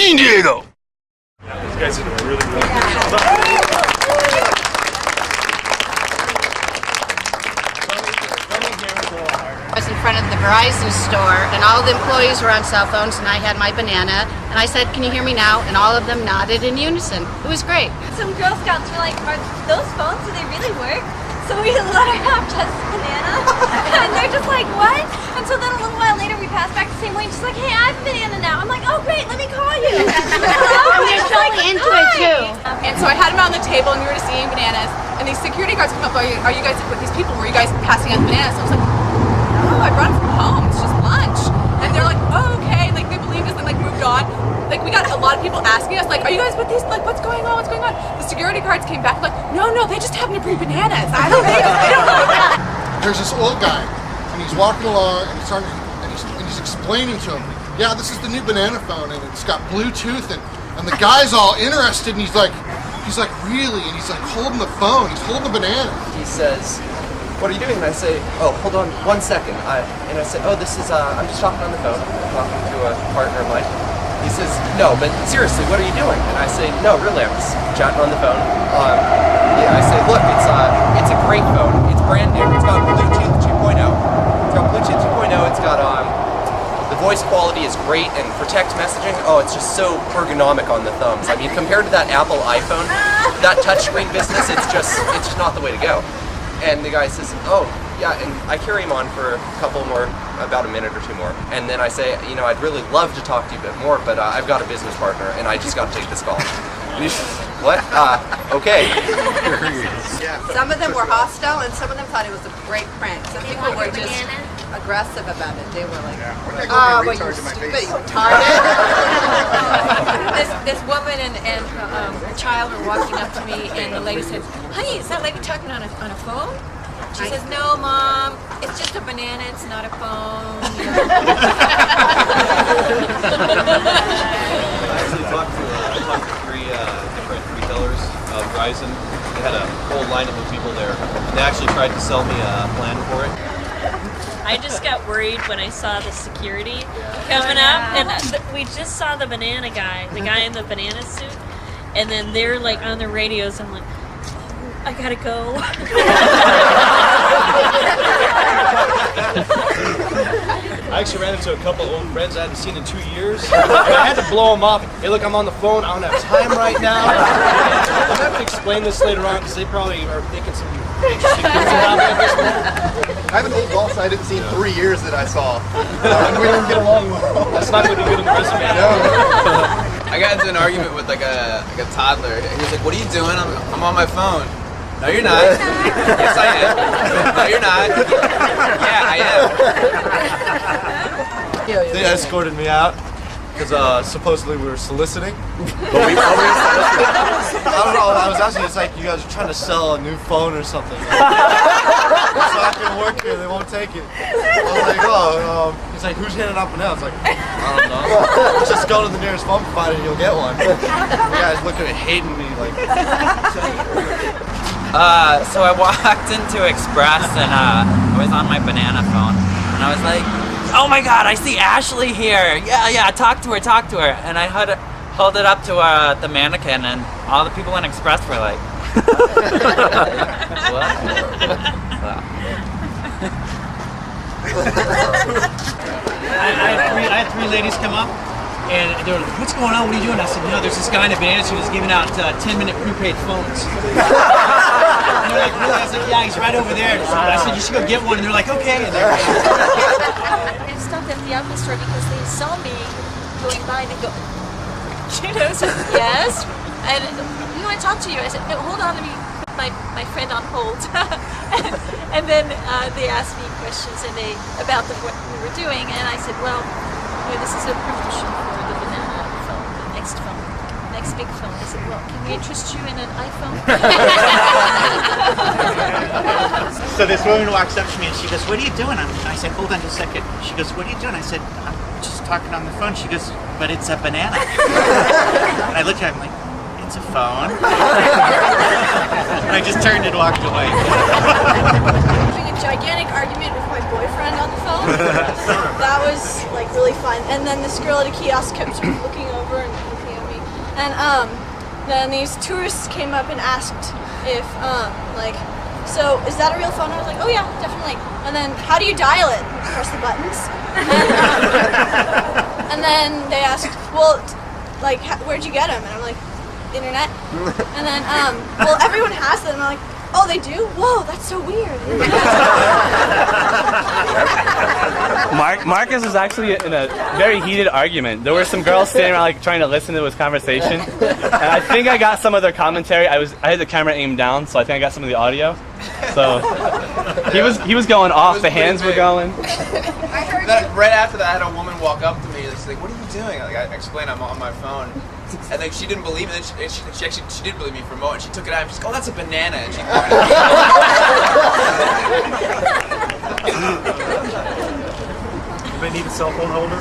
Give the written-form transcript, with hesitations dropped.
San Diego. These guys did a really good job. I was in front of the Verizon store, and all the employees were on cell phones, and I had my banana, and I said, "Can you hear me now?" And all of them nodded in unison. It was great. Some Girl Scouts were like, "Are those phones, do they really work?" So we let her have just banana, and they're just like, "What?" And so then a little while later, we passed back the same way, and she's like, "Hey, I have a banana now." I'm like, "Oh, great, let me call you." They're totally into it too. And so I had them on the table, and we were just eating bananas, and these security guards come up, are you guys with these people? Were you guys passing out bananas? I was like, "No, I brought them from home. It's just lunch." And they're like, "Oh, okay." Like they believed us and like moved on. Like we got a lot of people asking us, like, "Are you guys with these? Like, what's going on? What's going on?" The security guards came back like, "No, they just happen to bring bananas. I don't know." There's this old guy, and he's walking along, and he's explaining to him, "Yeah, this is the new banana phone, and it's got Bluetooth," and the guy's all interested, and he's like, "Really?" And he's like holding the phone, he's holding the banana. He says, "What are you doing?" And I say, "Oh, hold on 1 second." And I said, "Oh, this is, I'm just talking on the phone. I'm talking to a partner of mine." He says, "No, but seriously, what are you doing?" And I say, "No, really, I'm just chatting on the phone." Yeah, I say, "Look, it's a great phone. It's brand new. It's got Bluetooth 2.0. It's got Bluetooth 2.0. It's got, the voice quality is great, and for text messaging, it's just so ergonomic on the thumbs. I mean, compared to that Apple iPhone, that touchscreen business, it's just not the way to go." And the guy says, "Oh, yeah," and I carry him on for a couple more, about a minute or two more. And then I say, "I'd really love to talk to you a bit more, but I've got a business partner, and I just got to take this call." And he says, "What? Okay." Some of them were hostile, and some of them thought it was a great prank. Some people were just aggressive about it. They were like, "Oh, well, you stupid, you retarded." this woman and a child were walking up to me, and the lady said, "Honey, is that lady talking on a phone?" She says, "No, Mom, it's just a banana, it's not a phone." I actually talked to 3 different retailers of Verizon. They had a whole lineup of people there. And they actually tried to sell me a plan for it. I just got worried when I saw the security coming up, and we just saw the banana guy, the guy in the banana suit, and then they're like on the radios. I'm like, "Oh, I gotta go." I actually ran into a couple of old friends I hadn't seen in 2 years. And I had to blow them off. "Hey, look, I'm on the phone. I don't have time right now." I'm going to explain this later on because they probably are thinking some interesting things about me at this point. I have an old boss I didn't see in 3 years that I saw. We don't get along well. That's not going to be good in the resume. I got into an argument with like a toddler. He was like, "What are you doing?" I'm on my phone. "No, you're not." "Yes, I am." "No, you're not." "Yeah, I am." They escorted me out because supposedly we were soliciting. But we I don't know. I was asking, it's like you guys are trying to sell a new phone or something. It's not gonna work here. They won't take it. I was like, "Oh." He's like, "Who's handing out bananas?" I was like, "I don't know. Just go to the nearest phone provider and you'll get one." The guy's looking at hating me like. So I walked into Express and I was on my banana phone and I was like, "Oh my God, I see Ashley here. Yeah, talk to her. And I hold it up to the mannequin and all the people in Express were like, "What?" I had 3 ladies come up, and they were like, "What's going on? What are you doing?" I said, "There's this guy in a banana suit who's giving out 10-minute prepaid phones." And they're like, "Really?" I was like, "Yeah, he's right over there." I said, "You should go get one." And they're like, "Okay." And I stopped at the Apple store because they saw me going by and they go, said, "Yes." And "We want to talk to you." I said, "No, hold on, let me put my friend on hold." and then they asked me questions about what we were doing, and I said, "Well, this is a promotion for the banana phone, the next big phone." I said, "Well, can we interest you in an iPhone?" So this woman walks up to me and she goes, "What are you doing?" I said, "Hold on just a second." She goes, "What are you doing?" I said, "I'm just talking on the phone." She goes, "But it's a banana." And I looked at her, I'm like, "It's a phone." And I just turned and walked away. Having a gigantic argument with my boyfriend on the phone. That was like really fun. And then this girl at a kiosk kept sort of looking over and And then these tourists came up and asked if like, so is that a real phone? I was like, oh yeah, definitely. And then how do you dial it? Press the buttons. And then they asked, well, like, where'd you get them? And I'm like, internet. And then, well, everyone has them. And I'm like, oh, they do? Whoa, that's so weird. Marcus was actually in a very heated argument. There were some girls standing around like trying to listen to his conversation. And I think I got some of their commentary. I had the camera aimed down, so I think I got some of the audio. So he was going off, the hands were going. Right after that, I had a woman walk up to me and she's like, what are you doing? Like, I explained I'm on my phone. And then she didn't believe me. Then she did believe me for a moment. She took it out and she's like, oh, that's a banana. And she threw it at me. Anybody need a cell phone holder?